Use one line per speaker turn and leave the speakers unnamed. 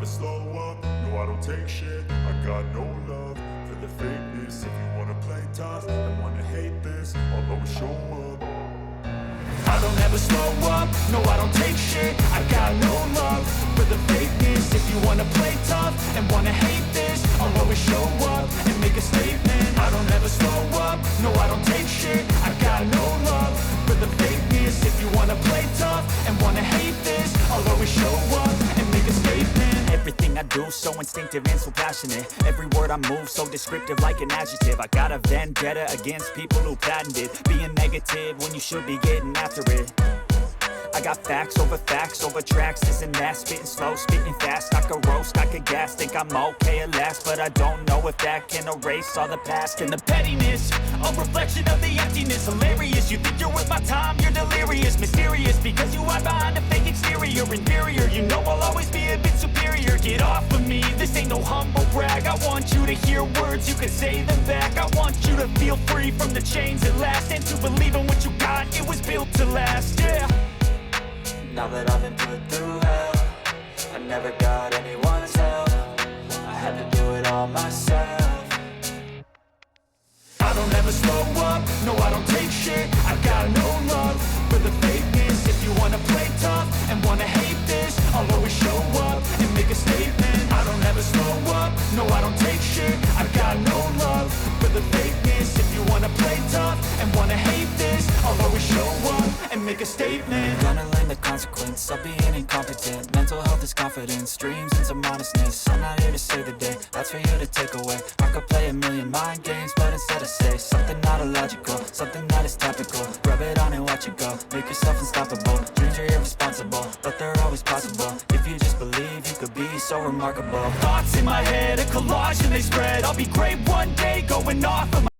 slow up, no I don't take shit. I got no love for the fakeness. If you wanna play tough and wanna hate this, I'll always show up. I don't ever slow up, no I don't take shit. I got no love for the fakeness. If you wanna play tough and wanna hate this, I'll always show up and make a statement. I don't ever slow up, no I don't take shit. I got no love for the fakeness. If you wanna play tough and wanna hate this, I'll always show up and make a statement. Everything I do so instinctive and so passionate. Every word I move so descriptive like an adjective. I got a vendetta against people who patented being negative when you should be getting after it. I got facts over tracks, this and that. Spitting slow, spitting fast, I could roast, I could gas. Think I'm okay at last, but I don't know if that can erase all the past. And the pettiness, a reflection of the emptiness. Hilarious, you think you're worth my time, you're delirious. Mysterious, because you hide behind a fake exterior. Inferior, you know I'll always be a bit superior. Get off of me, this ain't no humble brag. I want you to hear words, you can say them back. I want you to feel free from the chains at last, and to believe in what you got, it was built to last, yeah.
Now that I've been put through hell, I never got anyone's help. I had to do it all myself.
I don't ever slow up, no I don't take shit. I got no love for the fakeness. If you wanna play tough and wanna hate this, I'll always show up and make a statement. I don't ever slow up, no I don't take shit. I got no love for the fakeness. If you wanna play tough and wanna hate this, I'll always show up and make a statement.
Gonna learn the consequence of being incompetent. Mental health is confidence, dreams and some honestness. I'm not here to save the day, that's for you to take away. I could play a million mind games, but instead I say something not illogical, something that is topical. Rub it on and watch it go, make yourself unstoppable. Dreams are irresponsible, but they're always possible. If you just believe, you could be so remarkable.
Thoughts in my head, a collage and they spread. I'll be great one day, going off of my